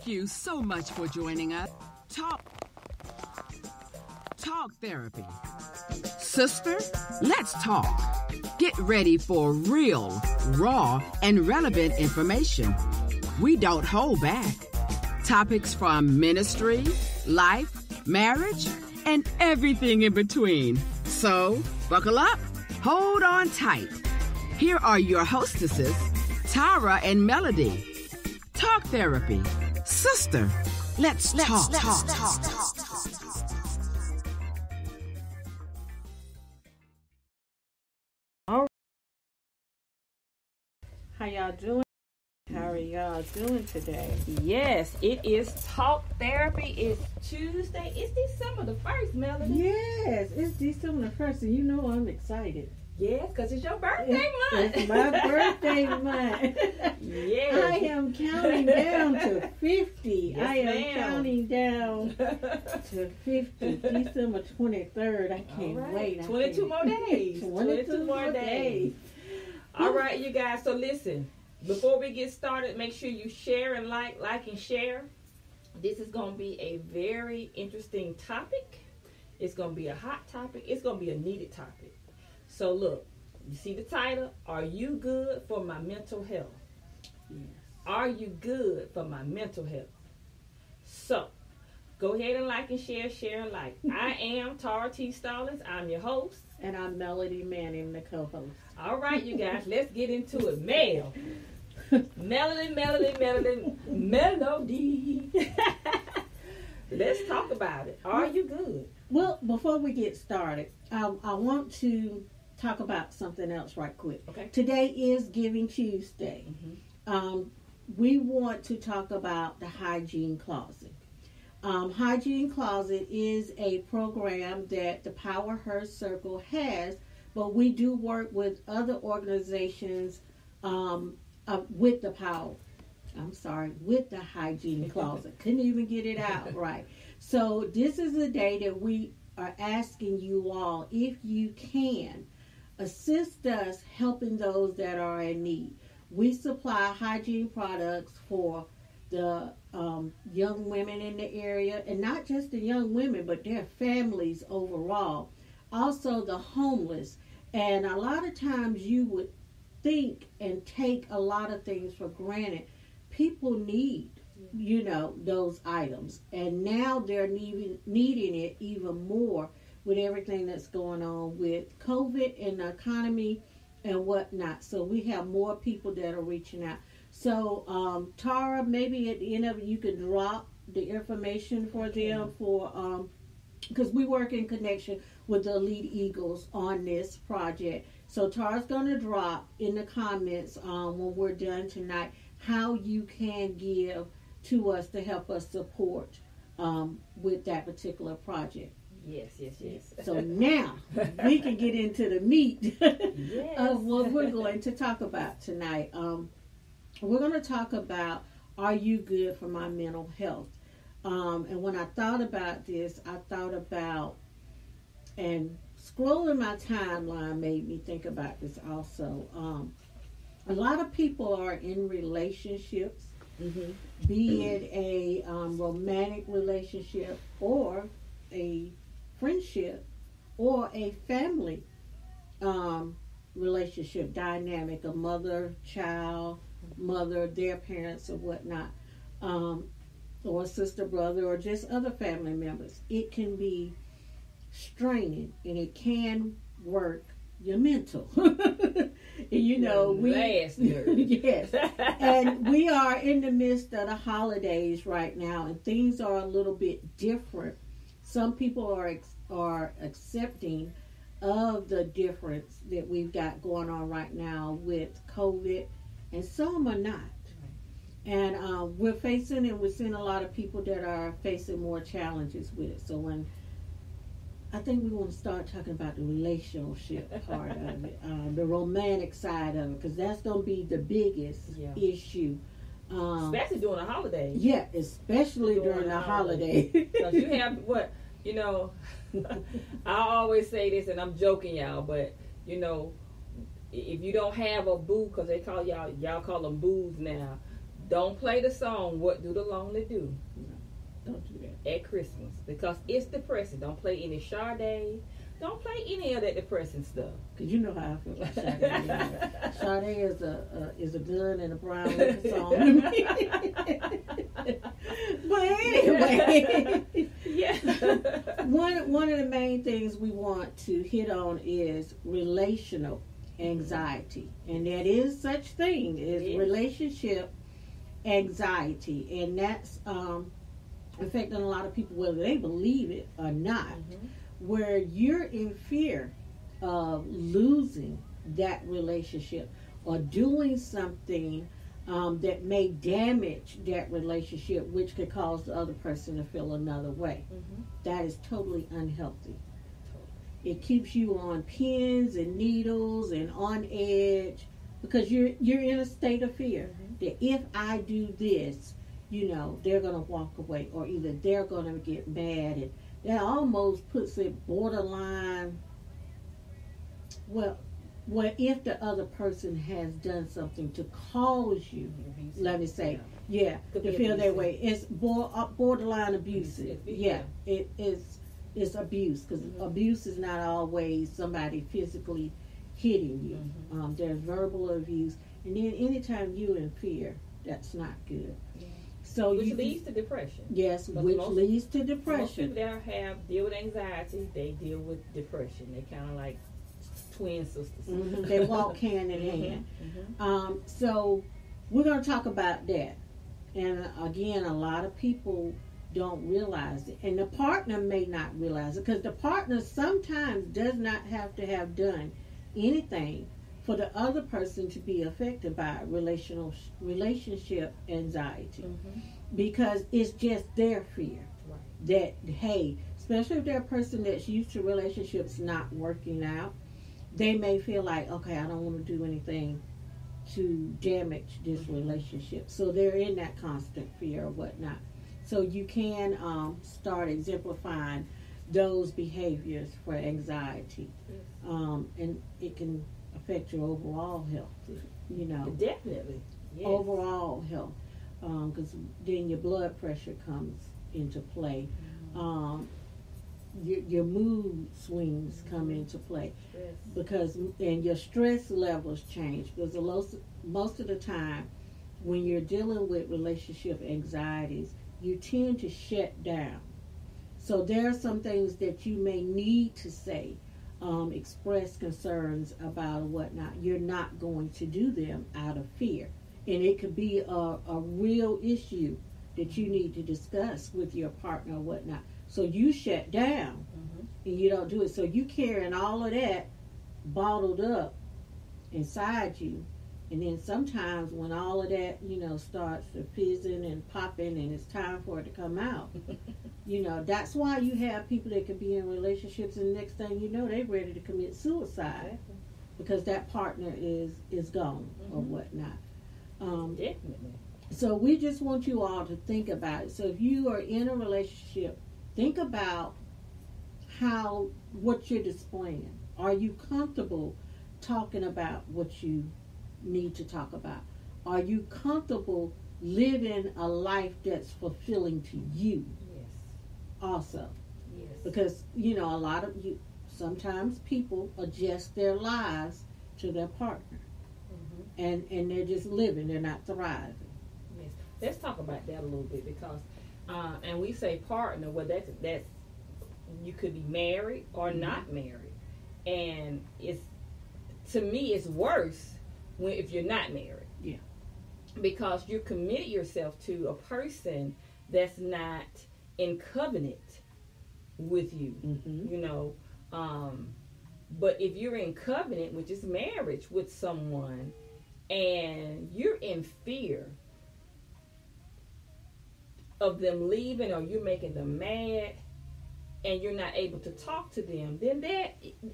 Thank you so much for joining us. Talk therapy. Sister, let's talk. Get ready for real, raw, and relevant information. We don't hold back. Topics from ministry, life, marriage, and everything in between. So, buckle up, hold on tight. Here are your hostesses, Tara and Melody. Talk therapy. Sister, let's talk. How y'all doing? How are y'all doing today? Yes, it is Talk Therapy. It's Tuesday. It's December the 1st, Melody. Yes, it's December the 1st, and you know I'm excited. Yes, because it's your birthday month. It's my birthday month. Yes. I am counting down to 50. Yes, I am ma'am. counting down to 50. December 23rd. I can't wait. 22 more days. 22 more days. All right, you guys. So listen, before we get started, make sure you share and like and share. This is going to be a very interesting topic. It's going to be a hot topic. It's going to be a needed topic. So look, you see the title, Are You Good for My Mental Health? Yes. Are you good for my mental health? So, go ahead and like and share and like. I am Tara T. Stallings. I'm your host. And I'm Melody Manning, the co-host. All right, you guys, let's get into it. Melody. Let's talk about it. Are you good? Well, before we get started, I want to talk about something else right quick. Okay. Today is Giving Tuesday. Mm-hmm. We want to talk about the Hygiene Closet. Hygiene Closet is a program that the Power Her Circle has, but we do work with other organizations with the Hygiene Closet. Couldn't even get it out right. So this is a day that we are asking you all, if you can, assist us helping those that are in need. We supply hygiene products for the young women in the area, and not just the young women, but their families overall. Also the homeless. And a lot of times you would think and take a lot of things for granted. People need, those items. And now they're needing it even more with everything that's going on with COVID and the economy and whatnot. So we have more people that are reaching out. So, Tara, maybe at the end of it, you could drop the information for them because we work in connection with the Elite Eagles on this project. So Tara's going to drop in the comments when we're done tonight how you can give to us to help us support with that particular project. Yes. So now we can get into the meat of what we're going to talk about tonight. We're going to talk about, are you good for my mental health? And when I thought about this, I thought about, and scrolling my timeline made me think about this also. A lot of people are in relationships, be it a romantic relationship or a friendship or a family relationship dynamic, a mother-child, mother, their parents or whatnot, or a sister, brother, or just other family members. It can be straining, and it can work your mental. Yes, and we are in the midst of the holidays right now, and things are a little bit different. Some people are accepting of the difference that we've got going on right now with COVID, and some are not. And we're seeing a lot of people that are facing more challenges with it. So I think we want to start talking about the relationship part of it, the romantic side of it, because that's going to be the biggest issue. Especially during the holidays. Yeah, especially during the holidays. Because you have I always say this, and I'm joking, y'all, but if you don't have a boo, because they call y'all call them boos now, Don't play the song "What Do the Lonely Do" Don't do that. at Christmas because it's depressing. Don't play any Sade. Don't play any of that depressing stuff. Cause you know how I feel about Sade. Sade is a gun and a brown liquor song to me. But anyway, Yeah. one of the main things we want to hit on is relational anxiety, and that is such thing as relationship anxiety, and that's affecting a lot of people whether they believe it or not. Where you're in fear of losing that relationship or doing something that may damage that relationship, which could cause the other person to feel another way. That is totally unhealthy. It keeps you on pins and needles and on edge because you're in a state of fear that if I do this, they're going to walk away, or either they're going to get mad, and that almost puts it borderline. Well, if the other person has done something to cause you, let me say, to feel that way, it's borderline abusive. It's abuse, because abuse is not always somebody physically hitting you. There's verbal abuse, and then anytime you're in fear, that's not good. So which leads to depression. Yes, which leads to depression. Most people that deal with anxiety, they deal with depression. They kind of like twin sisters. They walk hand in hand. So we're going to talk about that. And again, a lot of people don't realize it. And the partner may not realize it, because the partner sometimes does not have to have done anything for the other person to be affected by relationship anxiety, because it's just their fear that, hey, especially if they're a person that's used to relationships not working out, they may feel like, okay, I don't want to do anything to damage this relationship. So they're in that constant fear or whatnot. So you can start exemplifying those behaviors for anxiety, and it can affect your overall health, Definitely. Yes. Overall health, because then your blood pressure comes into play. Your mood swings come into play, and your stress levels change, because most of the time when you're dealing with relationship anxieties, you tend to shut down. So there are some things that you may need to say, express concerns about or whatnot. You're not going to do them out of fear, and it could be a real issue that you need to discuss with your partner or whatnot. So you shut down and you don't do it. So you carrying all of that bottled up inside you, and then sometimes when all of that starts to fizzing and popping and it's time for it to come out, that's why you have people that can be in relationships, and the next thing you know, they're ready to commit suicide because that partner is gone or whatnot. Definitely. So we just want you all to think about it. So if you are in a relationship, think about what you're displaying. Are you comfortable talking about what you need to talk about? Are you comfortable living a life that's fulfilling to you? Yes. Also. Yes. Because, sometimes people adjust their lives to their partner. And they're just living, they're not thriving. Yes. Let's talk about that a little bit, because and we say partner, well that's you could be married or not married. And to me it's worse if you're not married. Yeah. Because you commit yourself to a person that's not in covenant with you. But if you're in covenant, which is marriage, with someone, and you're in fear of them leaving, or you're making them mad, and you're not able to talk to them, then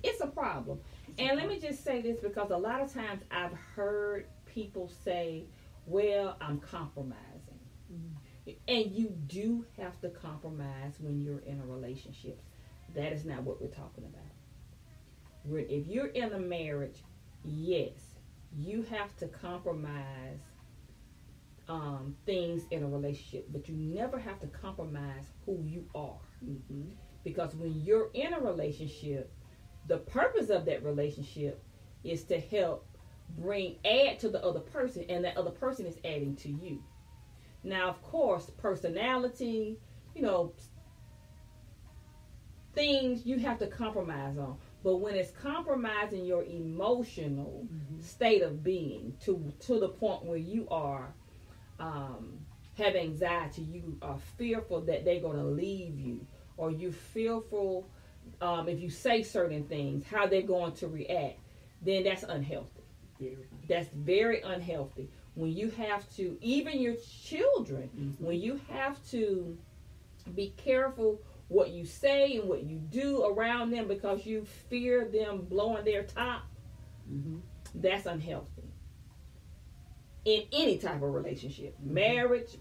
it's a problem. And let me just say this, because a lot of times I've heard people say, well, I'm compromising. And you do have to compromise when you're in a relationship. That is not what we're talking about. If you're in a marriage, yes, you have to compromise things in a relationship, but you never have to compromise who you are. Mm-hmm. Because when you're in a relationship, the purpose of that relationship is to help add to the other person, and that other person is adding to you. Now, of course, personality, things you have to compromise on. But when it's compromising your emotional state of being to the point where you are have anxiety, you are fearful that they're going to leave you, or you fearful if you say certain things, how they're going to react, then that's unhealthy. That's very unhealthy. When you have to, even your children, when you have to be careful what you say and what you do around them because you fear them blowing their top, that's unhealthy. In any type of relationship, marriage,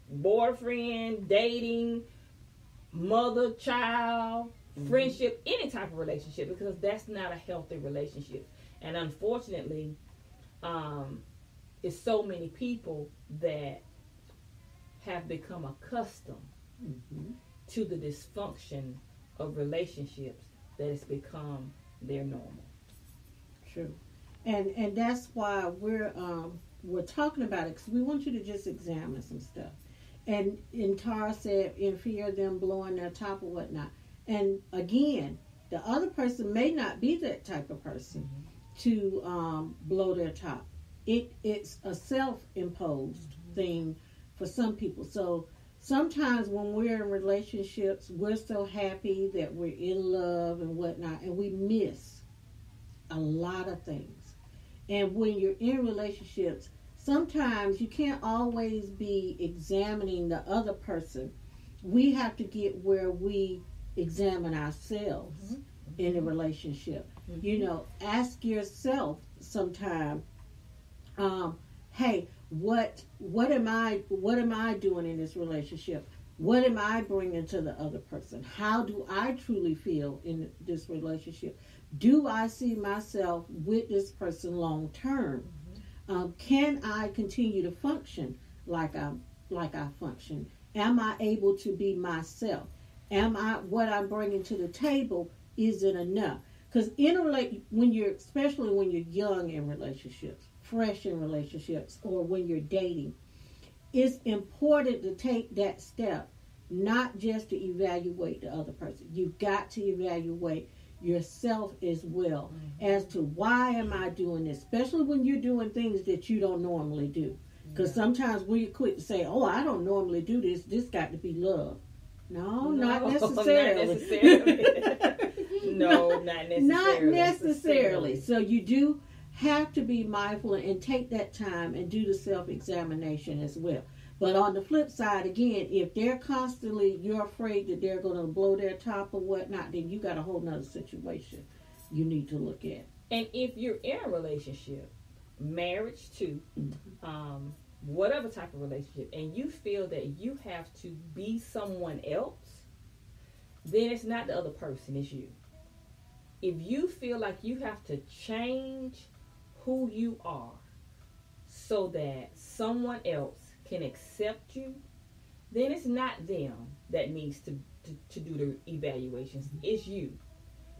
boyfriend, dating, mother, child, friendship, any type of relationship, because that's not a healthy relationship. And unfortunately, it's so many people that have become accustomed to the dysfunction of relationships that has become their normal. True. And that's why we're talking about it, because we want you to just examine some stuff. And Tara said, in fear of them blowing their top or whatnot. And again, the other person may not be that type of person to blow their top. It's a self-imposed thing for some people. So sometimes when we're in relationships, we're so happy that we're in love and whatnot, and we miss a lot of things. And when you're in relationships, sometimes you can't always be examining the other person. We have to get where we examine ourselves in a relationship. Ask yourself sometime, hey, what am I doing in this relationship? What am I bringing to the other person? How do I truly feel in this relationship? Do I see myself with this person long term? Can I continue to function like I function? Am I able to be myself? What I'm bringing to the table, is it enough? Because especially when you're young in relationships, fresh in relationships, or when you're dating, it's important to take that step, not just to evaluate the other person. You've got to evaluate yourself as well, as to why am I doing this, especially when you're doing things that you don't normally do. Because sometimes we're quick to say, oh, I don't normally do this. This got to be love. No, not necessarily. No, not necessarily. Not necessarily. So you do have to be mindful and take that time and do the self-examination as well. But on the flip side, again, if you're afraid that they're going to blow their top or whatnot, then you got a whole nother situation you need to look at. And if you're in a relationship, marriage too, whatever type of relationship, and you feel that you have to be someone else, then it's not the other person, it's you. If you feel like you have to change who you are so that someone else can accept you, then it's not them that needs to do the evaluations. It's you.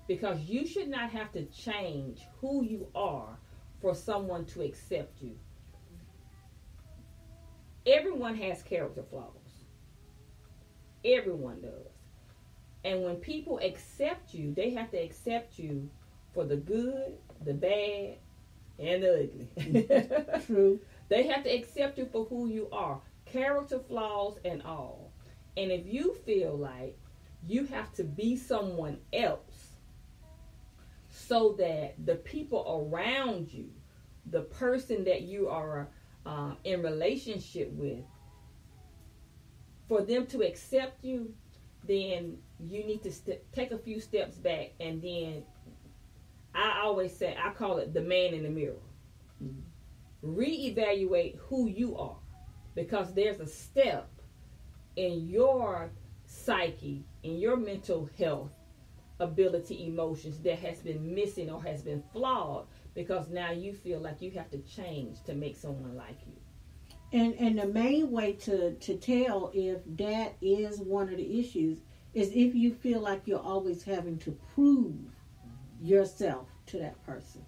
Because you should not have to change who you are for someone to accept you. Everyone has character flaws. Everyone does. And when people accept you, they have to accept you for the good, the bad, and the ugly. True. They have to accept you for who you are, character flaws and all. And if you feel like you have to be someone else so that the people around you, the person that you are in relationship with, for them to accept you, then you need to take a few steps back. And then I always say, I call it the man in the mirror. Reevaluate who you are, because there's a step in your psyche, in your mental health, ability, emotions that has been missing or has been flawed, because now you feel like you have to change to make someone like you. And the main way to tell if that is one of the issues is if you feel like you're always having to prove yourself to that person.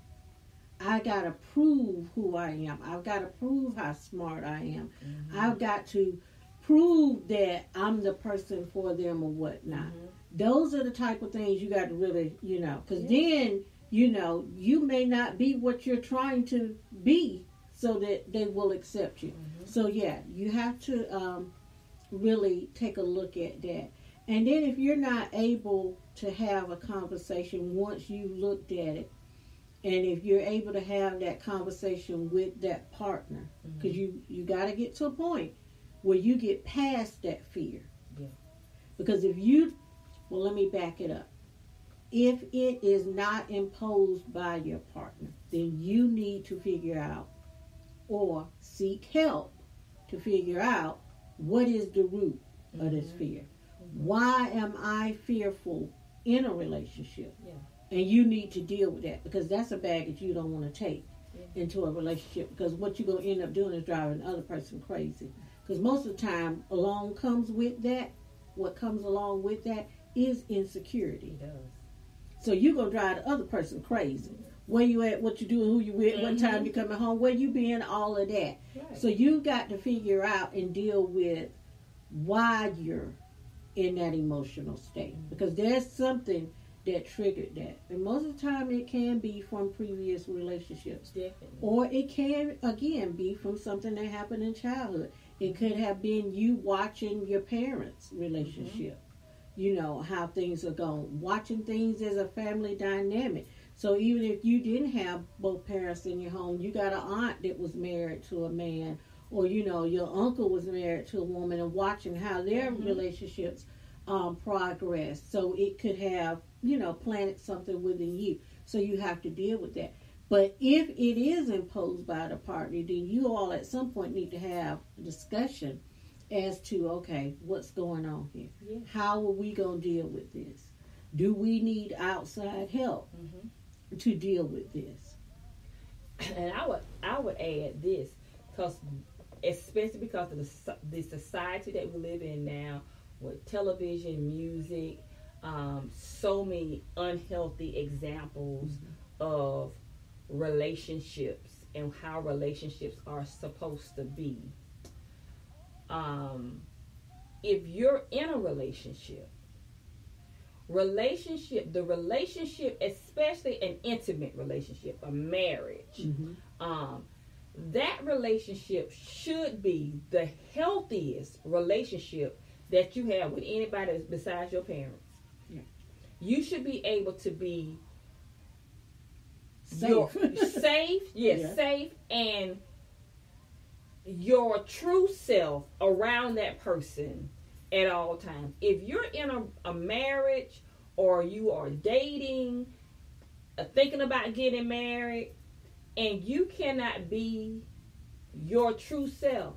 I got to prove who I am. I've got to prove how smart I am. Mm-hmm. I've got to prove that I'm the person for them or whatnot. Mm-hmm. Those are the type of things you got to really, because then, you may not be what you're trying to be so that they will accept you. Mm-hmm. So, yeah, you have to really take a look at that. And then if you're not able to have a conversation once you've looked at it, and if you're able to have that conversation with that partner, because you got to get to a point where you get past that fear. Yeah. Because let me back it up. If it is not imposed by your partner, then you need to figure out or seek help to figure out what is the root of this fear. Why am I fearful in a relationship? Yeah. And you need to deal with that, because that's a baggage you don't want to take into a relationship, because what you're going to end up doing is driving the other person crazy. Because most of the time, what comes along with that is insecurity. It does. So you're going to drive the other person crazy. Where you at, what you doing, who you with, what time you coming home, where you been, all of that. Right. So you got to figure out and deal with why you're in that emotional state. Because there's something that triggered that. And most of the time it can be from previous relationships. Definitely. Or it can, again, be from something that happened in childhood. It could have been you watching your parents' relationship. How things are going. Watching things as a family dynamic. So even if you didn't have both parents in your home, you got an aunt that was married to a man, or, your uncle was married to a woman, and watching how their relationships progress. So it could have, planted something within you. So you have to deal with that. But if it is imposed by the partner, then you all at some point need to have a discussion as to, okay, what's going on here? Yeah. How are we going to deal with this? Do we need outside help to deal with this? And I would add this, especially because of the society that we live in now, with television, music, so many unhealthy examples of relationships and how relationships are supposed to be. If you're in a relationship, especially an intimate relationship, a marriage, that relationship should be the healthiest relationship that you have with anybody besides your parents. Yeah. You should be able to be safe, safe, and your true self around that person at all times. If you're in a marriage, or you are dating, thinking about getting married, and you cannot be your true self,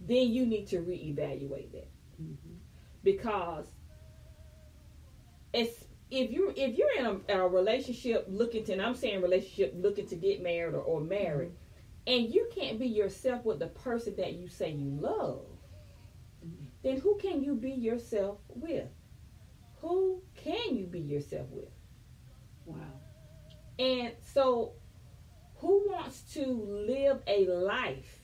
then you need to reevaluate that. Because if you're in a relationship looking to get married or married, and you can't be yourself with the person that you say you love, then who can you be yourself with? Who can you be yourself with? Wow. And so, who wants to live a life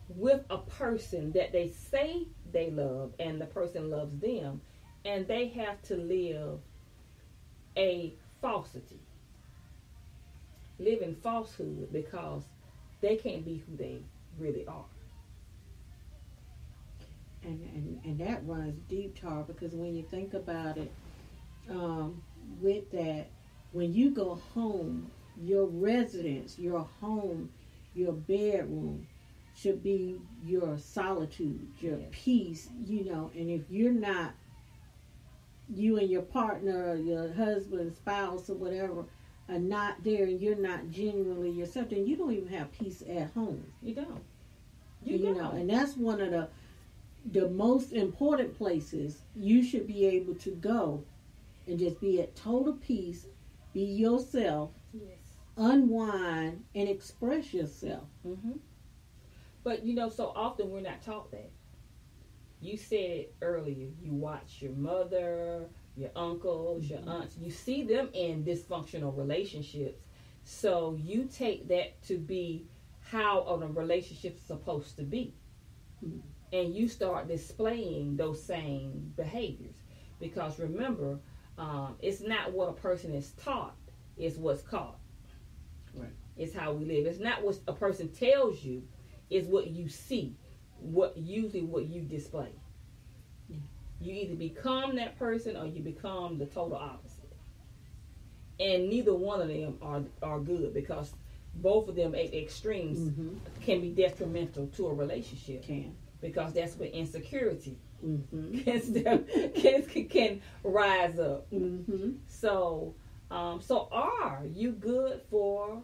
with a person that they say they love and the person loves them, and they have to live a falsity, live in falsehood, because they can't be who they really are? And that runs deep, Tar, because when you think about it, with that, when you go home, your residence, your home, your bedroom should be your solitude, your peace, and if you're not, you and your partner, or your husband, spouse, or whatever, are not there, and you're not genuinely yourself, then you don't even have peace at home. You don't. You know, and that's one of the most important places you should be able to go and just be at total peace, be yourself, unwind, and express yourself. But you know, so often we're not taught that. You said it earlier. You watch your mother, your uncles, your aunts. You see them in dysfunctional relationships. So you take that to be how a relationship is supposed to be. And you start displaying those same behaviors. Because remember, it's not what a person is taught, it's what's caught. Right. It's how we live. It's not what a person tells you, it's what you see, usually what you display. Yeah. You either become that person or you become the total opposite. And neither one of them are good, because both of them at extremes can be detrimental to a relationship. Because that's where insecurity can rise up. So are you good for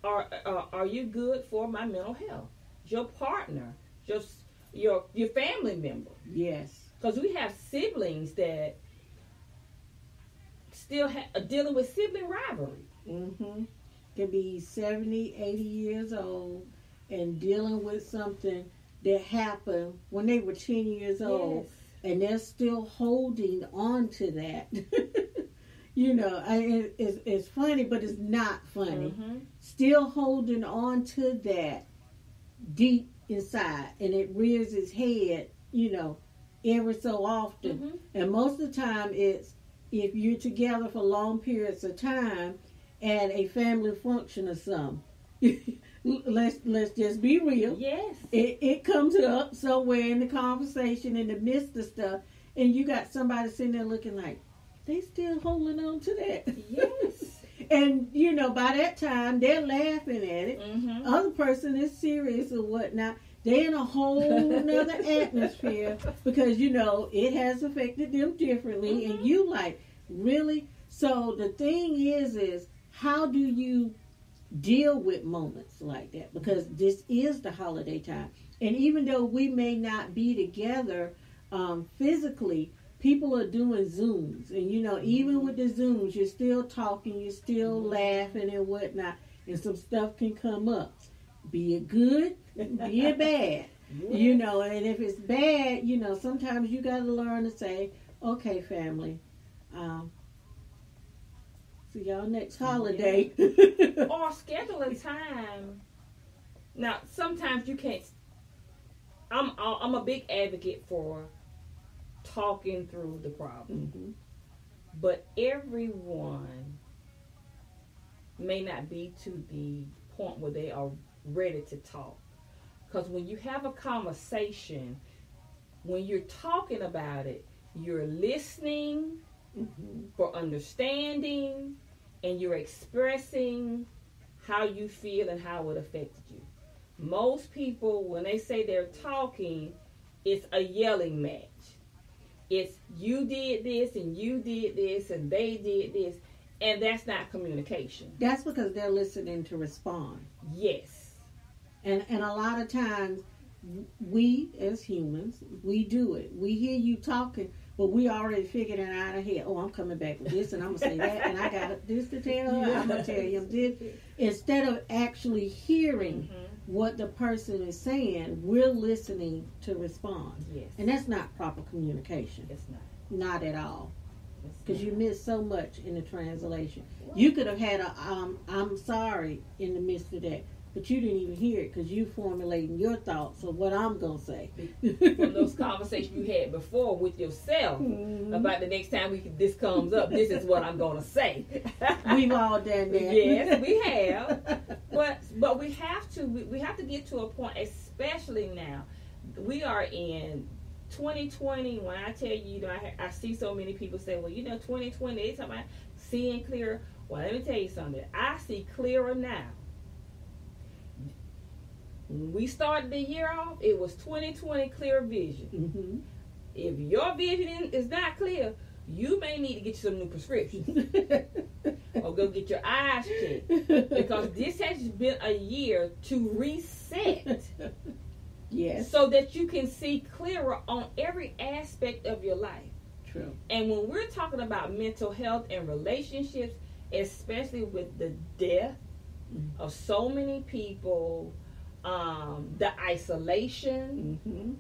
are you good for my mental health? Your partner, just your family member. Yes. Because we have siblings that still are dealing with sibling rivalry. Can be 70, 80 years old and dealing with something that happened when they were 10 years old, and they're still holding on to that. You know, it's funny, but it's not funny. Still holding on to that deep inside, and it rears its head, you know, every so often. And most of the time it's if you're together for long periods of time at a family function or something. Let's just be real. Yes. It comes up somewhere in the conversation, in the midst of stuff, and you got somebody sitting there looking like, they still holding on to that. Yes. And, you know, by that time, they're laughing at it. Other person is serious or whatnot. They're in a whole nother atmosphere because, you know, it has affected them differently. And you like, really? So the thing is how do you deal with moments like that? Because this is the holiday time. And even though we may not be together physically, people are doing Zooms. And, you know, even with the Zooms, you're still talking, you're still laughing and whatnot. And some stuff can come up. Be it good, be it bad. You know, and if it's bad, you know, sometimes you got to learn to say, okay, family, see y'all next holiday. Or schedule a time. Now, sometimes you can't. I'm a big advocate for talking through the problem. But everyone may not be to the point where they are ready to talk. Because when you have a conversation, when you're talking about it, you're listening for understanding, and you're expressing how you feel and how it affected you. Most people, when they say they're talking, it's a yelling match. It's you did this and you did this and they did this, and that's not communication. That's because they're listening to respond. Yes. And a lot of times, we as humans, we do it. We hear you talking, but we already figured it out ahead. Oh, I'm coming back with this, and I'm going to say that, and I got this to tell her. I'm going to tell him this. Instead of actually hearing what the person is saying, we're listening to respond. Yes. And that's not proper communication. It's not. Not at all. Because you miss so much in the translation. You could have had a I'm sorry in the midst of that. But you didn't even hear it because you formulating your thoughts of what I'm going to say. From those conversations you had before with yourself about the next time this comes up, this is what I'm going to say. We've all done that. Yes, we have. But we have to get to a point, especially now. We are in 2020. When I tell you, I see so many people say, well, 2020, they talking about seeing clear. Well, let me tell you something. I see clearer now. When we started the year off, it was 2020 clear vision. If your vision is not clear, you may need to get you some new prescriptions or go get your eyes checked, because this has been a year to reset. Yes. So that you can see clearer on every aspect of your life. True. And when we're talking about mental health and relationships, especially with the death of so many people, the isolation. Mm-hmm.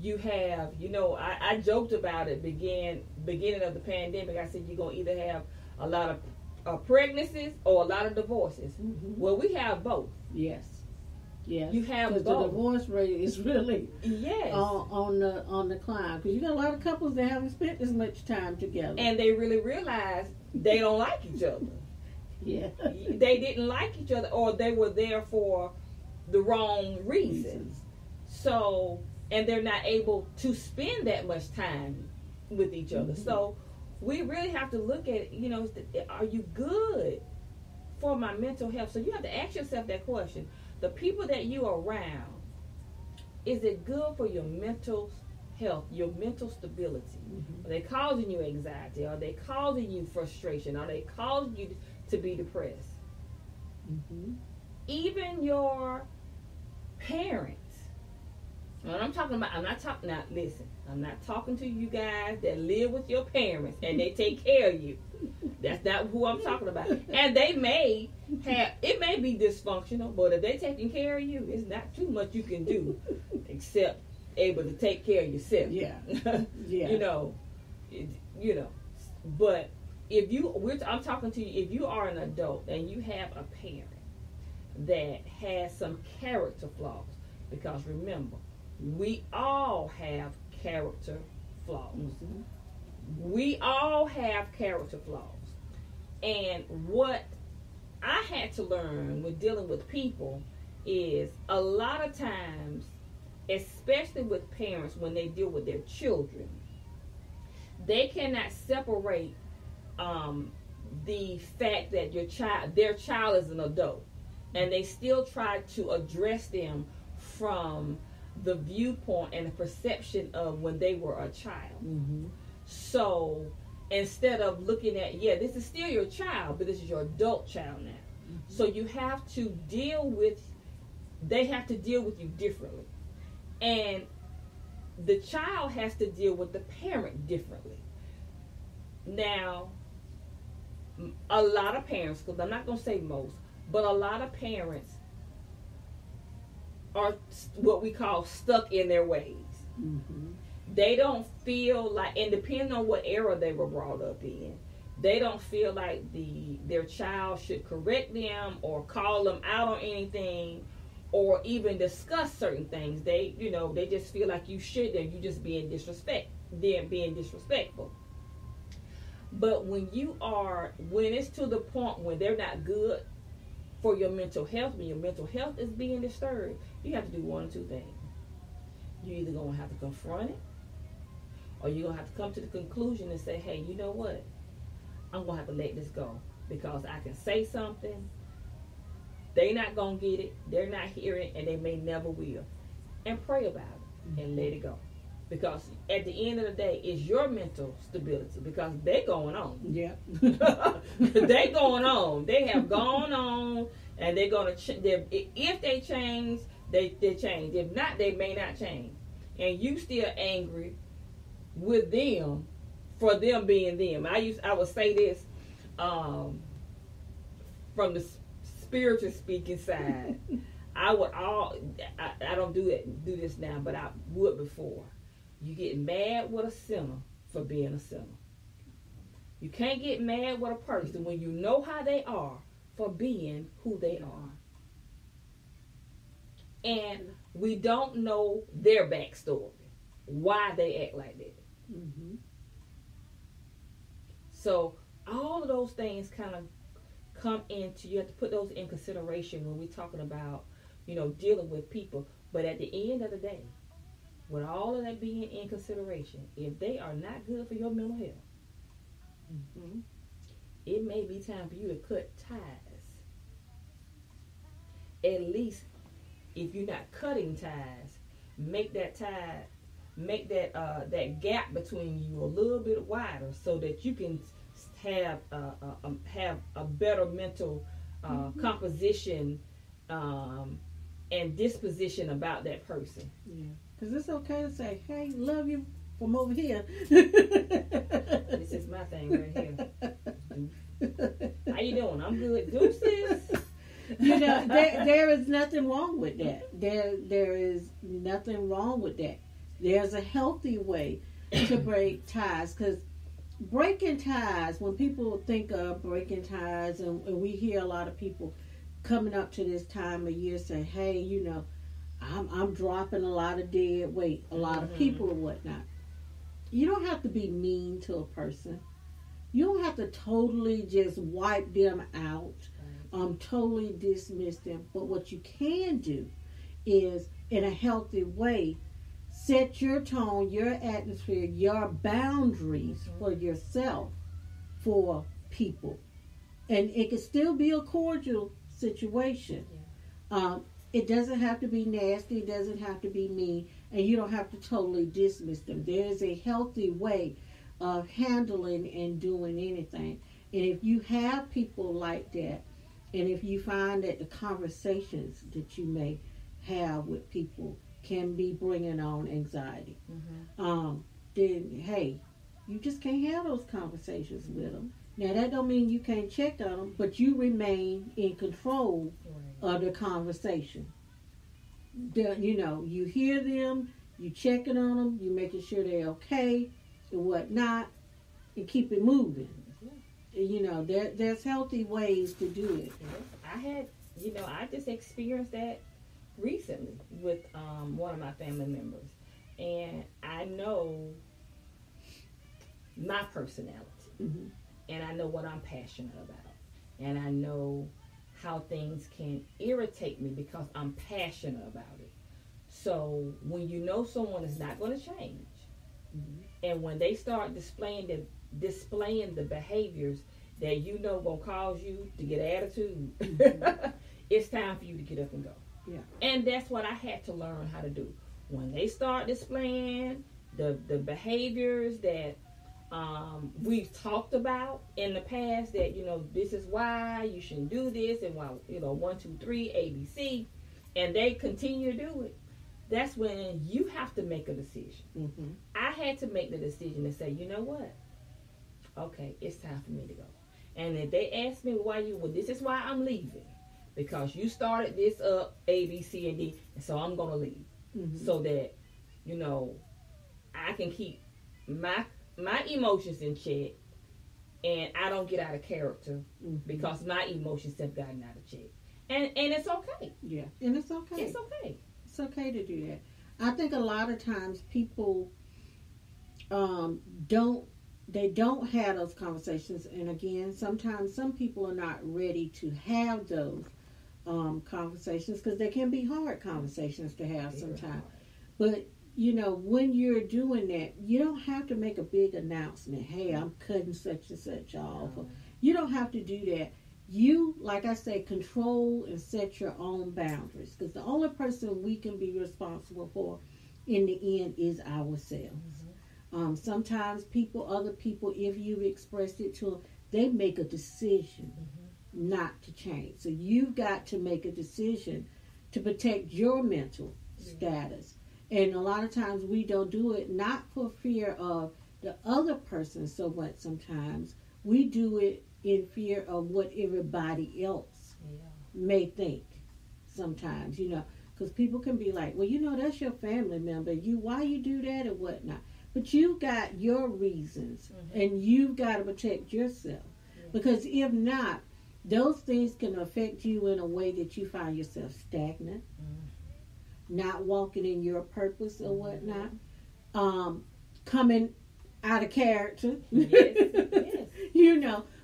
You have, I joked about it beginning of the pandemic. I said you're going to either have a lot of pregnancies or a lot of divorces. Mm-hmm. Well, we have both. Yes. Yes. You have both. Because the divorce rate is really yes on the climb. Because you got a lot of couples that haven't spent as much time together. And they really realize they don't like each other. Yeah. They didn't like each other, or they were there for the wrong reasons. So, and they're not able to spend that much time with each other. Mm-hmm. So we really have to look at, are you good for my mental health? So you have to ask yourself that question. The people that you are around, is it good for your mental health, your mental stability? Mm-hmm. Are they causing you anxiety? Are they causing you frustration? Are they causing you to be depressed? Mm-hmm. Even your parents. What I'm talking about, I'm not talking to you guys that live with your parents and they take care of you. That's not who I'm talking about. And it may be dysfunctional, but if they're taking care of you, it's not too much you can do except able to take care of yourself. Yeah. Yeah. But I'm talking to you, if you are an adult and you have a parent that has some character flaws, because remember, we all have character flaws. Mm-hmm. We all have character flaws. And what I had to learn with dealing with people is a lot of times, especially with parents when they deal with their children, they cannot separate the fact that their child is an adult, and they still try to address them from the viewpoint and the perception of when they were a child. Mm-hmm. So instead of looking at, this is still your child, but this is your adult child now. Mm-hmm. So you have to they have to deal with you differently. And the child has to deal with the parent differently. Now, a lot of parents, because I'm not going to say most, but a lot of parents are what we call stuck in their ways. Mm-hmm. They don't feel like, and depending on what era they were brought up in, they don't feel like their child should correct them or call them out on anything or even discuss certain things. They just feel like you shouldn't, you just being disrespectful. But when it's to the point when they're not good for your mental health, when your mental health is being disturbed, you have to do one or two things. You're either going to have to confront it, or you're going to have to come to the conclusion and say, hey, you know what? I'm going to have to let this go, because I can say something, they're not going to get it, they're not hearing it, and they may never will. And pray about it and let it go. Because at the end of the day, it's your mental stability, because they're going on. Yeah. They're going on. They have gone on, and they're going to if they change, they change. If not, they may not change. And you still angry with them for them being them. I would say this from the spiritual speaking side. I don't do this now, but I would before. You get mad with a sinner for being a sinner. You can't get mad with a person when you know how they are for being who they are. And we don't know their backstory, why they act like that. Mm-hmm. So all of those things kind of come into, you have to put those in consideration when we're talking about, dealing with people. But at the end of the day, with all of that being in consideration, if they are not good for your mental health, mm-hmm. it may be time for you to cut ties. At least, if you're not cutting ties, make that gap between you a little bit wider, so that you can have a better mental composition and disposition about that person. Yeah. Because it's okay to say, hey, love you from over here. This is my thing right here. How you doing? I'm good. Deuces. There is nothing wrong with that. There is nothing wrong with that. There's a healthy way to break ties, because breaking ties, when people think of breaking ties, and we hear a lot of people coming up to this time of year say, hey, I'm dropping a lot of dead weight, a lot of people or whatnot. You don't have to be mean to a person. You don't have to totally just wipe them out, totally dismiss them. But what you can do is, in a healthy way, set your tone, your atmosphere, your boundaries for yourself, for people. And it can still be a cordial situation. It doesn't have to be nasty. It doesn't have to be mean. And you don't have to totally dismiss them. There is a healthy way of handling and doing anything. And if you have people like that, and if you find that the conversations that you may have with people can be bringing on anxiety, then, hey, you just can't have those conversations with them. Now, that don't mean you can't check on them, but you remain in control of the conversation. You hear them, you checking on them, you making sure they're okay and whatnot, and keep it moving. There's healthy ways to do it. I just experienced that recently with one of my family members, and I know my personality, and I know what I'm passionate about, and I know how things can irritate me because I'm passionate about it. So when you know someone is not going to change, and when they start displaying the behaviors that gonna cause you to get attitude, it's time for you to get up and go. Yeah. And that's what I had to learn how to do. When they start displaying the behaviors that we've talked about in the past, that this is why you shouldn't do this, and why 1, 2, 3 ABC, and they continue to do it, that's when you have to make a decision. I had to make the decision to say, you know what? Okay, it's time for me to go. And if they ask me this is why I'm leaving, because you started this up A, B, C, and D, and so I'm gonna leave, so that I can keep my emotions in check, and I don't get out of character because my emotions have gotten out of check, and it's okay. Yeah, and it's okay. It's okay. It's okay to do that. I think a lot of times people don't have those conversations, and again, sometimes some people are not ready to have those conversations, because they can be hard conversations to have sometimes. But when you're doing that, you don't have to make a big announcement. Hey, I'm cutting such and such off. You don't have to do that. You, like I say, control and set your own boundaries, because the only person we can be responsible for in the end is ourselves. Sometimes other people, if you've expressed it to them, they make a decision not to change. So you've got to make a decision to protect your mental status. And a lot of times we don't do it, not for fear of the other person so much sometimes. We do it in fear of what everybody else may think sometimes, because people can be like, well, that's your family member. Why you do that or whatnot? But you've got your reasons, and you've got to protect yourself. Because if not, those things can affect you in a way that you find yourself stagnant, not walking in your purpose or whatnot, coming out of character,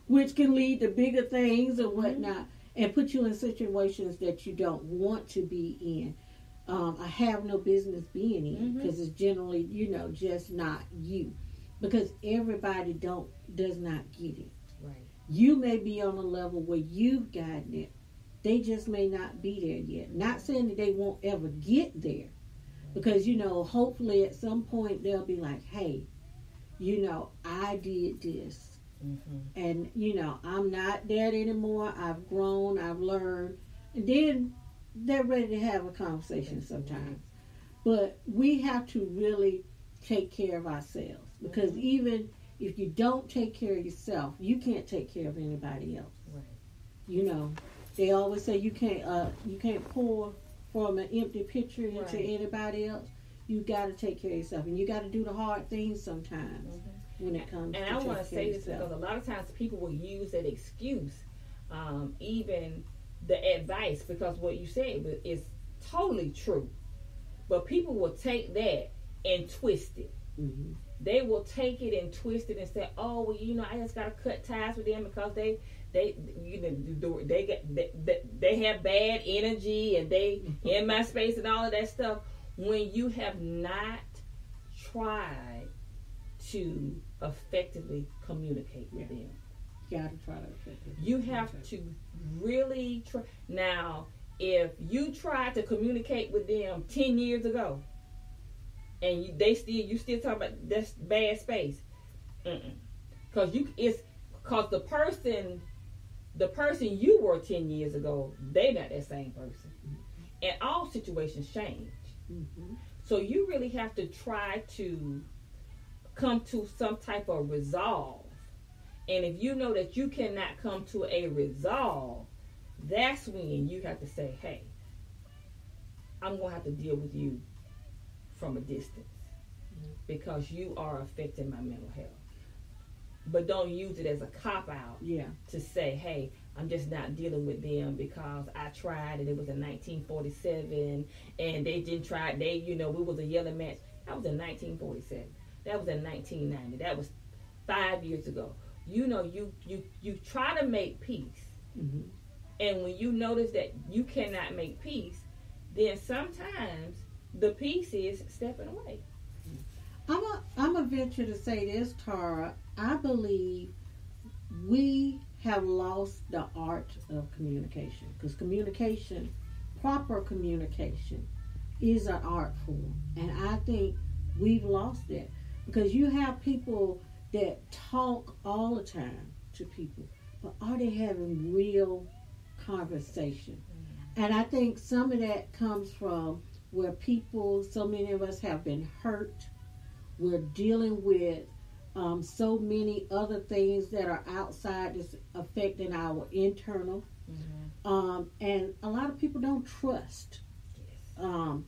which can lead to bigger things or whatnot, and put you in situations that you don't want to be in. I have no business being in, because it's generally, just not you. Because everybody does not get it. Right. You may be on a level where you've gotten it. They just may not be there yet. Not saying that they won't ever get there. Because, hopefully at some point they'll be like, hey, I did this. And, I'm not that anymore. I've grown. I've learned. And then they're ready to have a conversation sometimes. But we have to really take care of ourselves. Because even if you don't take care of yourself, you can't take care of anybody else. Right. They always say you can't pour from an empty pitcher into Right. anybody else. You got to take care of yourself, and you got to do the hard things sometimes when it comes. And to I want to taking care say of this yourself. because a lot of times people will use that excuse, even the advice, because what you said is totally true. But people will take that and twist it. Mm-hmm. They will take it and twist it and say, "Oh, well, you know, I just gotta cut ties with them because they have bad energy and they in my space and all of that stuff." When you have not tried to effectively communicate with them, You got to try to effectively. you have to really try. Now, if you tried to communicate with them 10 years ago, and you still talking about that's bad space, because the person you were 10 years ago, they not that same person, and all situations change. Mm-hmm. So you really have to try to come to some type of resolve. And if you know that you cannot come to a resolve, that's when you have to say, "Hey, I'm going to have to deal with you from a distance because you are affecting my mental health." But don't use it as a cop-out to say, "Hey, I'm just not dealing with them because I tried and it was in 1947 and they didn't try. We was a yelling match." That was in 1947. That was in 1990. That was 5 years ago. You try to make peace. Mm-hmm. And when you notice that you cannot make peace, then sometimes the peace is stepping away. I'm a venture to say this, Tara. I believe we have lost the art of communication, because proper communication is an art form, and I think we've lost that, because you have people that talk all the time to people, but are they having real conversation? Mm-hmm. And I think some of that comes from where so many of us have been hurt. We're dealing with so many other things that are outside that's affecting our internal. Mm-hmm. And a lot of people don't trust. Yes.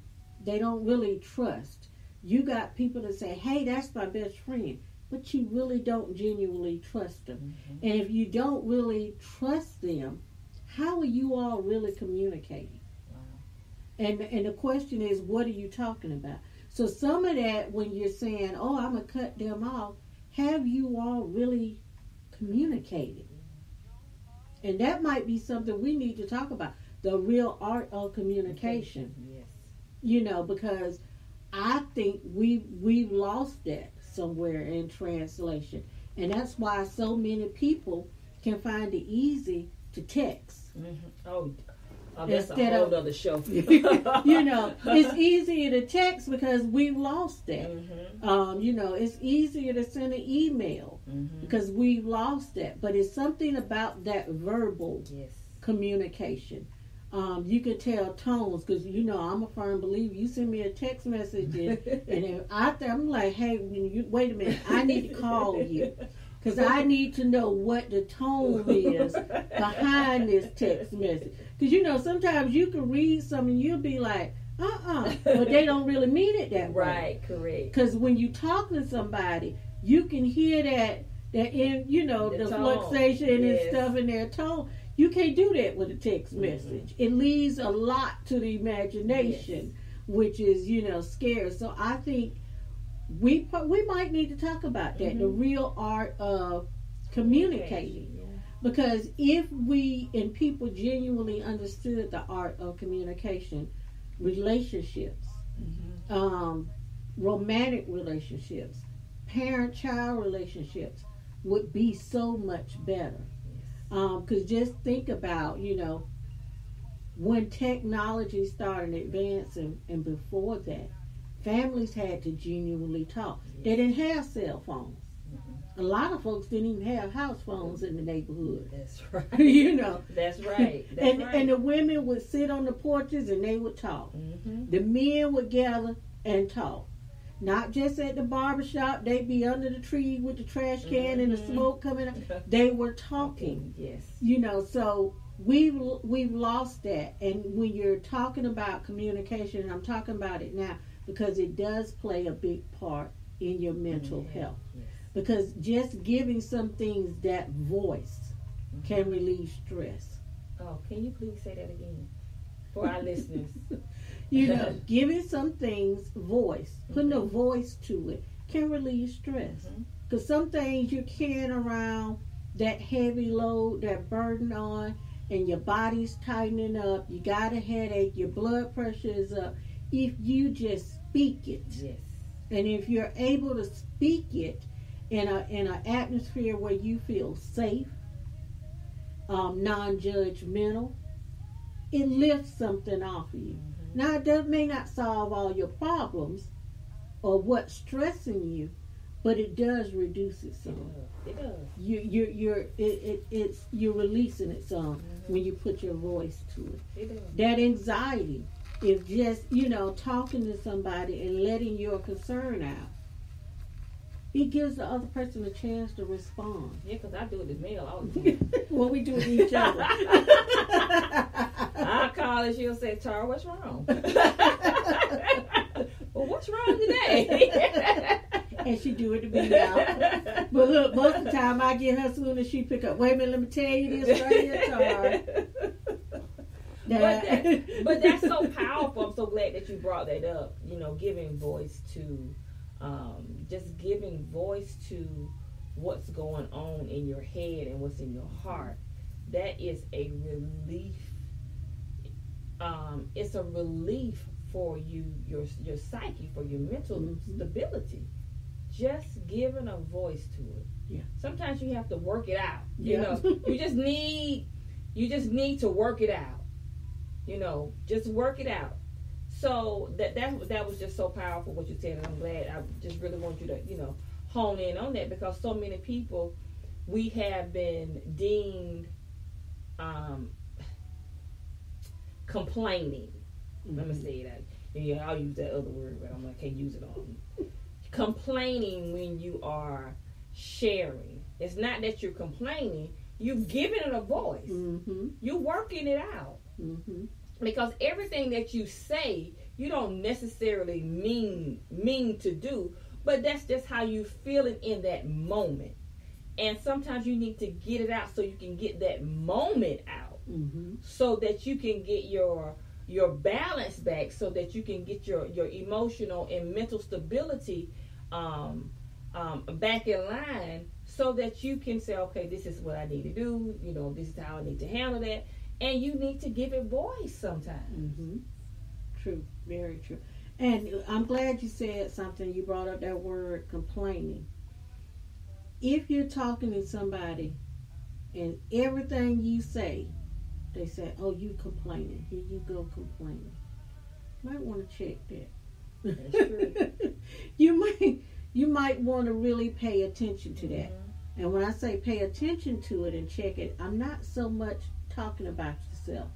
They don't really trust. You got people that say, "Hey, that's my best friend," but you really don't genuinely trust them. Mm-hmm. And if you don't really trust them, how are you all really communicating? Wow. And the question is, what are you talking about? So some of that, when you're saying, "Oh, I'm going to cut them off," have you all really communicated? And that might be something we need to talk about, the real art of communication. Yes. Because I think we've lost that somewhere in translation. And that's why so many people can find it easy to text. Mm-hmm. Oh, that's a whole other show. It's easier to text because we've lost that. Mm-hmm. It's easier to send an email because we've lost that. But it's something about that verbal communication. You can tell tones, because I'm a firm believer. You send me a text message and I'm like, "Hey, wait a minute, I need to call you." Because I need to know what the tone is behind this text message. Because, sometimes you can read something and you'll be like, but they don't really mean it that way. Right, correct. Because when you talk to somebody, you can hear that in, the fluctuation and stuff in their tone. You can't do that with a text message. It leaves a lot to the imagination, which is, scary. So I think we might need to talk about that, the real art of communicating. Because if we and people genuinely understood the art of communication, relationships, romantic relationships, parent-child relationships would be so much better. Because just think about, when technology started advancing and before that, families had to genuinely talk. Yes. They didn't have cell phones. Mm-hmm. A lot of folks didn't even have house phones in the neighborhood. That's right. That's right. And the women would sit on the porches and they would talk. Mm-hmm. The men would gather and talk. Not just at the barbershop. They'd be under the tree with the trash can and the smoke coming up. They were talking. Yes. You know, so we've lost that. And when you're talking about communication, and I'm talking about it now because it does play a big part in your mental health. Yes. Because just giving some things that voice can relieve stress. Oh, can you please say that again for our listeners? You know, giving some things voice, putting a voice to it, can relieve stress. Because some things you're carrying around that heavy load, that burden on, and your body's tightening up, you got a headache, your blood pressure is up. If you just speak it, Yes. and if you're able to speak it in an atmosphere where you feel safe, non-judgmental, it lifts something off of you. Now, that may not solve all your problems or what's stressing you, but it does reduce it some. It does. You're releasing it some when you put your voice to it. It does. That anxiety, if just, you know, talking to somebody and letting your concern out, it gives the other person a chance to respond. Yeah, because I do it as mail all the time. Well, we do it to each other. I call her, she'll say, Tara, what's wrong? Well, what's wrong today? And she do it to me now. But look, most of the time I get her soon as she pick up. Wait a minute, let me tell you this right here, Tara. But that's so powerful. I'm so glad that you brought that up. You know, giving voice to, just giving voice to what's going on in your head and what's in your heart. That is a relief. It's a relief for you, your psyche, for your mental stability. Just giving a voice to it. Yeah. Sometimes you have to work it out. You Yeah. know, you just need to work it out. You know, just work it out. So that was just so powerful what you said, and I'm glad. I just really want you to, you know, hone in on that, because so many people, we have been deemed complaining. Let me say that. Yeah, I'll use that other word, but I can't use it all. Complaining when you are sharing. It's not that you're complaining. You've given it a voice. You're working it out. Because everything that you say, you don't necessarily mean to do, but that's just how you feeling in that moment. And sometimes you need to get it out so you can get that moment out, so that you can get your balance back, so that you can get your emotional and mental stability back in line, so that you can say, okay, this is what I need to do. You know, this is how I need to handle that. And you need to give it voice sometimes. True, very true. And I'm glad you said something. You brought up that word complaining. If you're talking to somebody and everything you say, they say, oh, you complaining. Here you go complaining. Might want to check that. That's true. You might want to really pay attention to that. And when I say pay attention to it and check it, I'm not so much talking about yourself.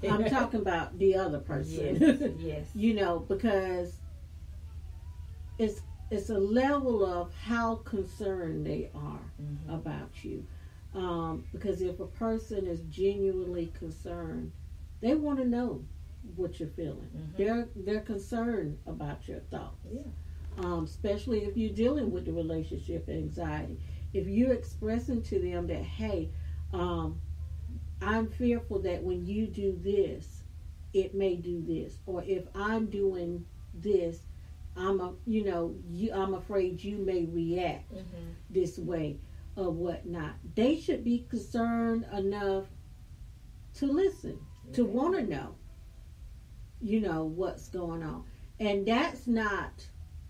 I'm talking about the other person. Yes. You know, because it's a level of how concerned they are about you. Because if a person is genuinely concerned, they want to know what you're feeling. They're concerned about your thoughts. Yeah. Especially if you're dealing with the relationship anxiety. If you're expressing to them that, hey, I'm fearful that when you do this, it may do this, or if I'm doing this, I'm afraid you may react this way or whatnot. They should be concerned enough to listen, to want to know, what's going on. And that's not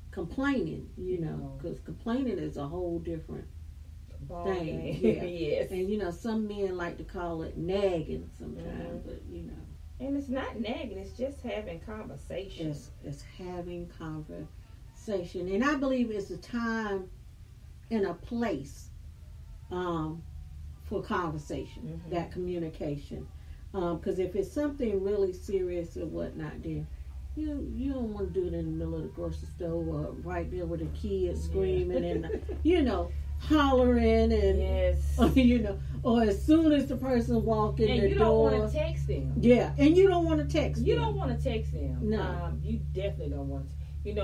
complaining, because complaining is a whole different thing. Yeah. Yes. And some men like to call it nagging sometimes, but And it's not nagging, it's just having conversation. It's having conversation. And I believe it's a time and a place for conversation, that communication. Because if it's something really serious or whatnot, then You don't want to do it in the middle of the grocery store or right there with the kids screaming and hollering and Yes. or as soon as the person walk in And the you door. don't want to text them. Yeah, and you don't want to text. You them. don't want to text them. No. You definitely don't want to.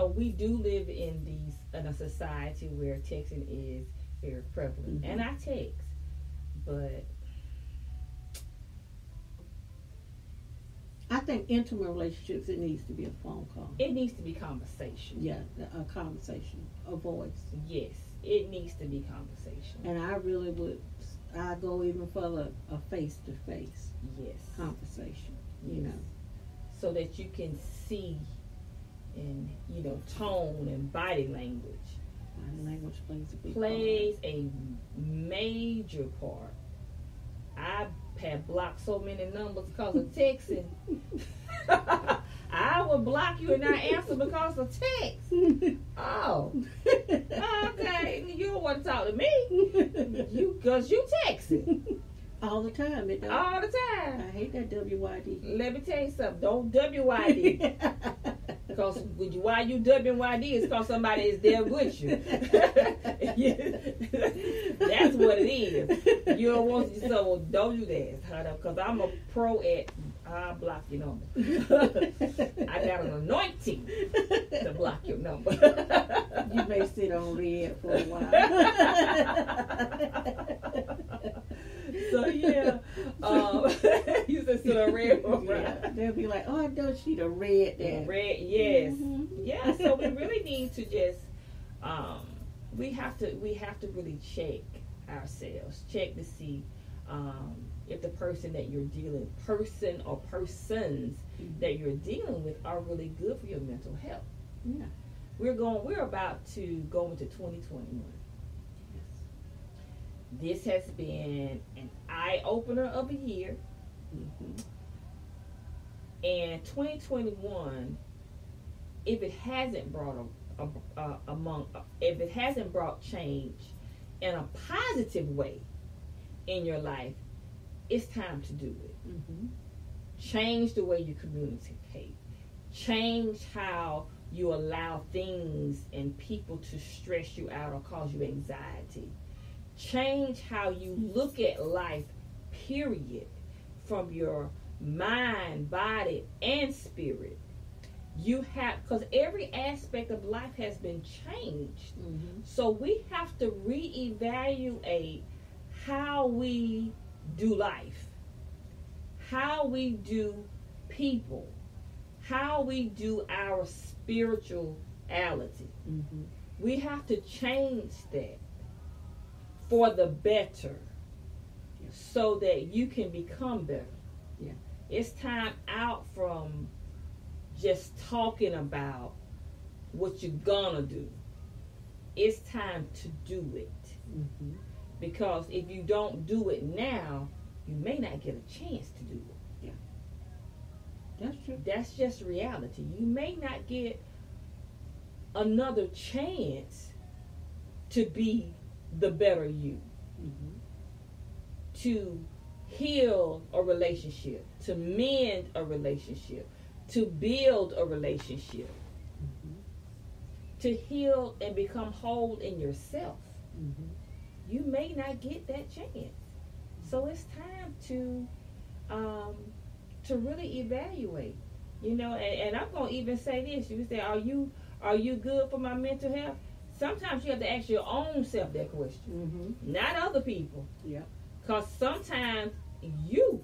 We do live in a society where texting is very prevalent, Mm-hmm. and I text, but I think intimate relationships, it needs to be a phone call. it needs to be conversation. Yeah, a conversation, a voice. Yes, it needs to be conversation. And I really would. I go even further, a face-to-face Yes, conversation. yes. So that you can see, and tone and body language Body language plays a big plays a major part. I have blocked so many numbers because of texting. I would block you and not answer because of text. Oh, okay. You don't want to talk to me, because you texting All the time. It don't. all the time. I hate that WYD. Let me tell you something. Don't WYD. Because why you WYD is because somebody is there with you. That's what it is. You don't want to, so don't do that. Because I'm a pro at, I'll block your number. I got an anointing to block your number. You may sit on red for a while. So yeah, you said sit on red for a while. Yeah, they'll be like, "Oh, I know she the red that." Red, yes, Mhm. yeah. So we really need to just, we have to really check ourselves, check to see if the person that you're person or persons that you're dealing with are really good for your mental health. Yeah. We're about to go into 2021. This has been an eye-opener of a year. Mm-hmm. And 2021, if it hasn't brought if it hasn't brought change in a positive way in your life, it's time to do it. Mm-hmm. Change the way you communicate. Change how you allow things and people to stress you out or cause you anxiety. Change how you look at life, period, from your mind, body, and spirit. You have, because every aspect of life has been changed. Mm-hmm. So we have to reevaluate how we do life, how we do people, how we do our spirituality. Mm-hmm. We have to change that for the better, so that you can become better. Yeah. It's time out from just talking about what you're gonna do. It's time to do it. Mm-hmm. Because if you don't do it now, you may not get a chance to do it. Yeah. That's true. That's just reality. You may not get another chance to be the better you, Mm-hmm. to heal a relationship, to mend a relationship, to build a relationship, Mm-hmm. to heal and become whole in yourself. Mm-hmm. You may not get that chance. So it's time to really evaluate. And I'm gonna even say this. You say, are you good for my mental health? Sometimes you have to ask your own self that question, Mm-hmm. not other people. Yeah. Because sometimes you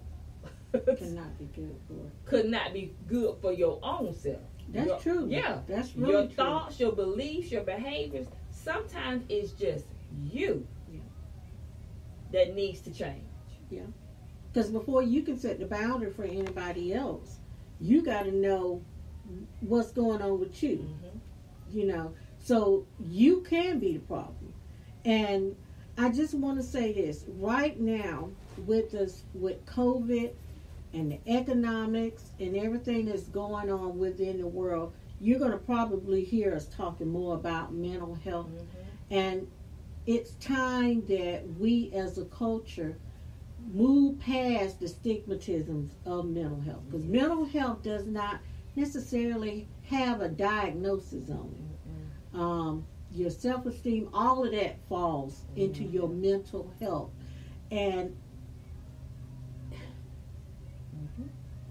Cannot be good for it. could not be good for your own self. That's true. Yeah. That's really Your true. thoughts, your beliefs, your behaviors, sometimes it's just you Yeah. that needs to change. Because before you can set the boundary for anybody else, you got to know what's going on with you. Mm-hmm. So you can be the problem. And I just want to say this right now with COVID and the economics and everything that's going on within the world, you're going to probably hear us talking more about mental health. Mm-hmm. And it's time that we as a culture move past the stigmatisms of mental health. Because mental health does not necessarily have a diagnosis on it. Your self-esteem, all of that falls into your mental health. And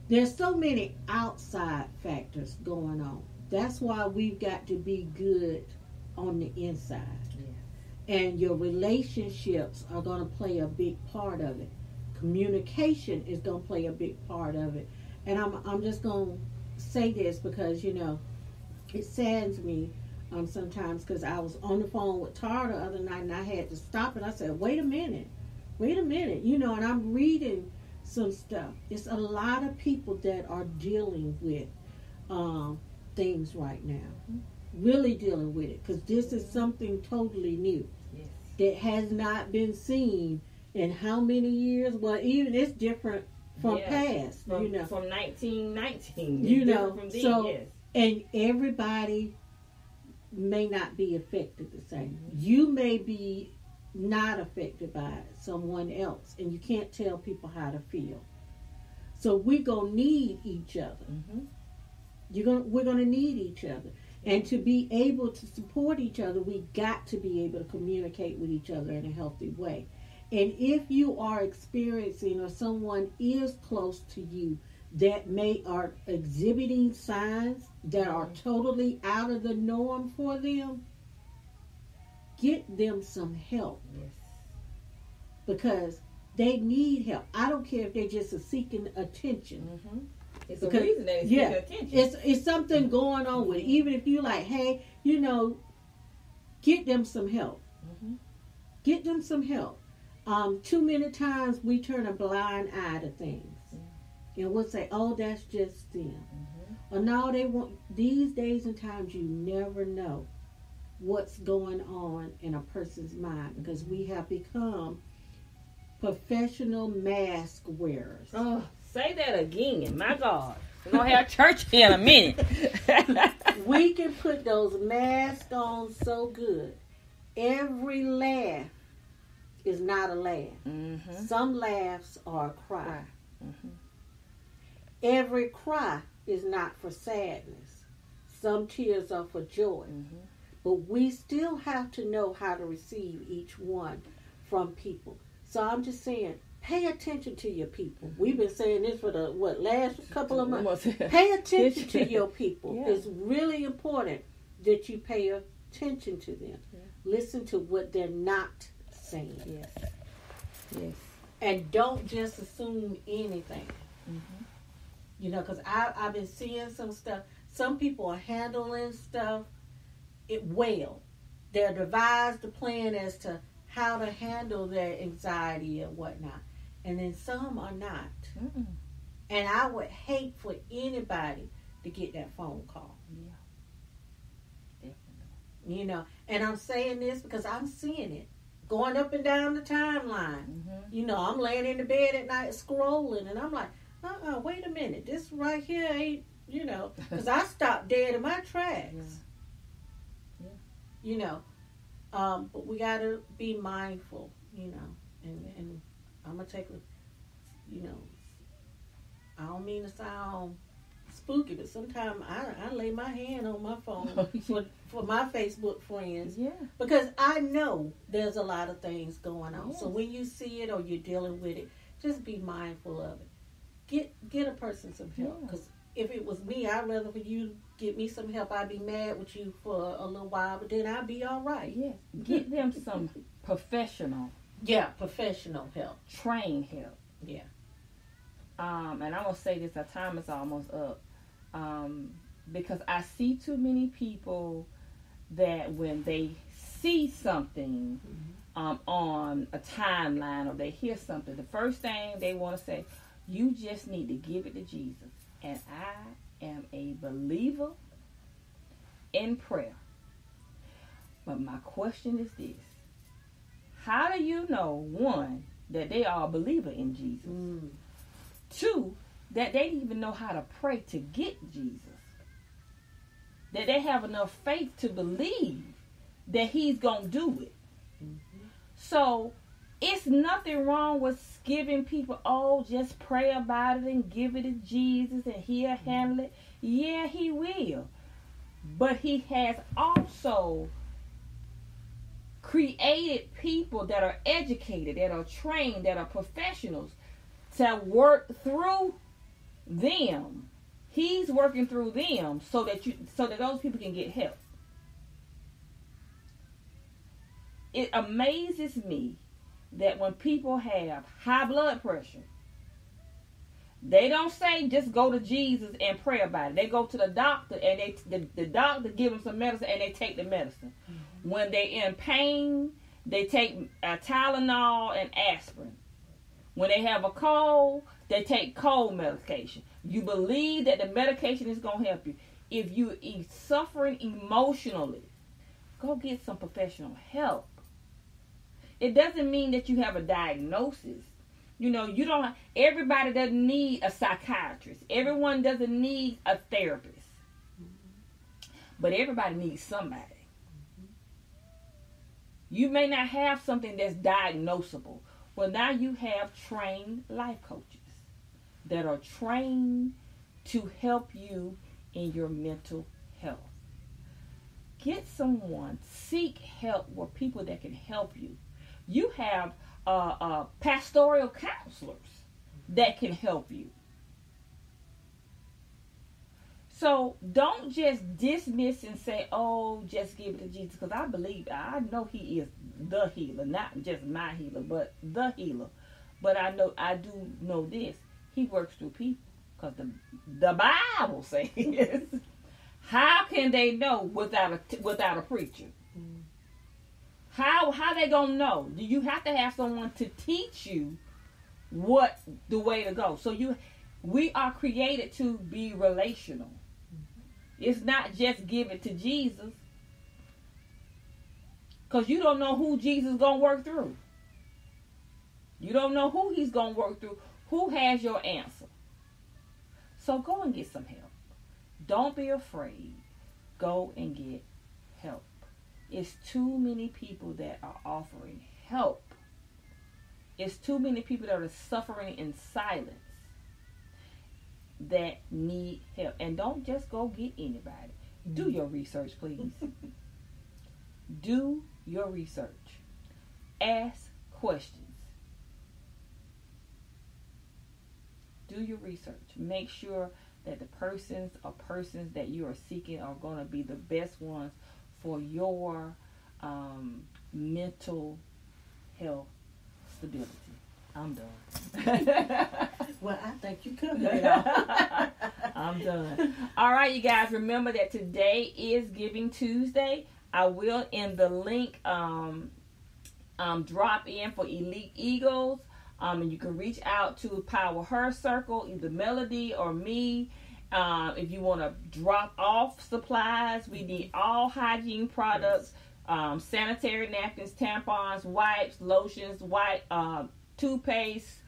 there's so many outside factors going on. That's why we've got to be good on the inside. Yeah. And your relationships are going to play a big part of it. Communication is going to play a big part of it. And I'm just going to say this because, you know, it saddens me sometimes, because I was on the phone with Tara the other night and I had to stop and I said, wait a minute, you know, and I'm reading some stuff. It's a lot of people that are dealing with things right now, really dealing with it, because this is something totally new that has not been seen in how many years. Well, even it's different from past, from, you know, from 1919, you know, from then, so and everybody may not be affected the same. You may be not affected by it, someone else, and you can't tell people how to feel. So we're gonna need each other. We're gonna need each other, and to be able to support each other, we got to be able to communicate with each other in a healthy way. And if you are experiencing, or someone is close to you that are exhibiting signs that are totally out of the norm for them, get them some help. Because they need help. I don't care if they're just seeking attention. It's a reason they're seeking attention. It's something going on with it. Even if you like, hey, you know, get them some help. Get them some help. Too many times we turn a blind eye to things. And we'll say, oh, that's just them. Or no, they won't. These days and times, you never know what's going on in a person's mind, because we have become professional mask wearers. Oh, say that again. My God. We're going to have church here in a minute. We can put those masks on so good. Every laugh is not a laugh. Some laughs are a cry. Every cry is not for sadness. Some tears are for joy. But we still have to know how to receive each one from people. So I'm just saying, pay attention to your people. We've been saying this for the last couple of months. Pay attention to your people. It's really important that you pay attention to them. Listen to what they're not saying. And don't just assume anything. You know, because I've been seeing some stuff. Some people are handling stuff well. They're devised a plan as to how to handle their anxiety and whatnot. And then some are not. And I would hate for anybody to get that phone call. Definitely. You know, and I'm saying this because I'm seeing it going up and down the timeline. You know, I'm laying in the bed at night scrolling, and I'm like, wait a minute, this right here ain't, you know, because I stopped dead in my tracks. You know, but we got to be mindful, you know, and I'm going to take you know, I don't mean to sound spooky, but sometimes I lay my hand on my phone for my Facebook friends. Because I know there's a lot of things going on. So when you see it or you're dealing with it, just be mindful of it. Get a person some help, because if it was me, I'd rather for you get me some help. I'd be mad with you for a little while, but then I'd be all right. Get them some professional. Professional help. Trained help. And I'm going to say this, our time is almost up. Because I see too many people that when they see something on a timeline, or they hear something, the first thing they want to say, you just need to give it to Jesus. And I am a believer in prayer. But my question is this. How do you know, one, that they are a believer in Jesus? Two, that they even know how to pray to get Jesus. That they have enough faith to believe that he's going to do it. So it's nothing wrong with giving people, oh, just pray about it and give it to Jesus and he'll handle it. Yeah, he will. But he has also created people that are educated, that are trained, that are professionals to work through them. He's working through them so that those people can get help. It amazes me that when people have high blood pressure, they don't say just go to Jesus and pray about it. They go to the doctor and the doctor give them some medicine and they take the medicine. Mm-hmm. When they're in pain, they take Tylenol and aspirin. When they have a cold, they take cold medication. You believe that the medication is going to help you. If you are suffering emotionally, go get some professional help. It doesn't mean that you have a diagnosis. You know, everybody doesn't need a psychiatrist. Everyone doesn't need a therapist. But everybody needs somebody. You may not have something that's diagnosable. Well, now you have trained life coaches that are trained to help you in your mental health. Get someone, seek help with people that can help you. You have pastoral counselors that can help you. So don't just dismiss and say, oh, just give it to Jesus. Because I know he is the healer. Not just my healer, but the healer. But I do know this. He works through people. Because the Bible says, how can they know without a preacher? How they gonna know? You have to have someone to teach you what the way to go. So we are created to be relational. It's not just give it to Jesus, because you don't know who Jesus gonna work through. You don't know who he's gonna work through. Who has your answer? So go and get some help. Don't be afraid. Go and get help. It's too many people that are offering help. It's too many people that are suffering in silence that need help. And don't just go get anybody. Do your research, please. Do your research. Ask questions. Do your research. Make sure that the persons that you are seeking are going to be the best ones for your mental health stability. I'm done. Well, I think you covered it all. I'm done. All right, you guys, remember that today is Giving Tuesday. I will in the link drop in for Elite Eagles. And you can reach out to Power Her Circle, either Melody or me. If you want to drop off supplies, we need all hygiene products, sanitary napkins, tampons, wipes, lotions, toothpaste,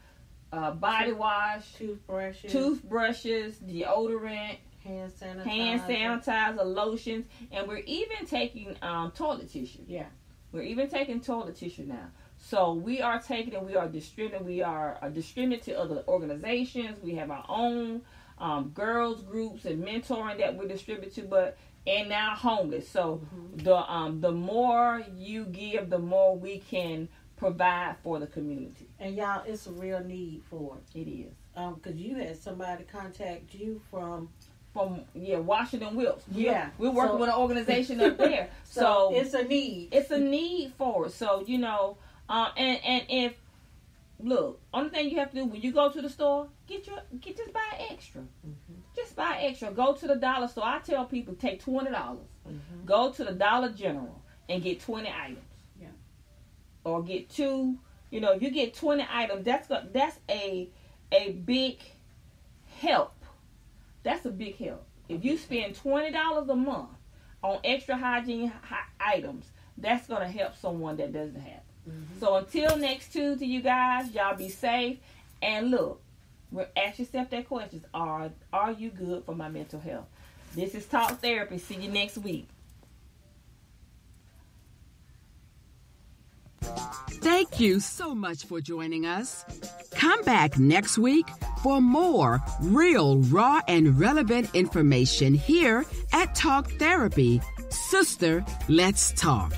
body wash, toothbrushes, deodorant, hand sanitizer, lotions, and we're even taking toilet tissue. Yeah. We're even taking toilet tissue now. So we are taking and we are distributing. We are distributing to other organizations. We have our own girls groups and mentoring that we distribute to, and now homeless. So the more you give, the more we can provide for the community. And y'all, it's a real need for it. It is. Because you had somebody contact you from Washington Wilkes. Yeah. We're working with an organization up there. So it's a need. It's a need for it. So, and if, look, only thing you have to do when you go to the store, just buy extra. Mm-hmm. Just buy extra. Go to the dollar store. I tell people take $20. Mm-hmm. Go to the Dollar General and get 20 items. Yeah. Or get two. If you get 20 items, that's a big help. That's a big help. If you spend $20 a month on extra hygiene items, that's going to help someone that doesn't have it. Mm-hmm. So until next Tuesday, you guys, y'all be safe. And look, ask yourself that question. Are you good for my mental health? This is Talk Therapy. See you next week. Thank you so much for joining us. Come back next week for more real, raw, and relevant information here at Talk Therapy. Sister, let's talk.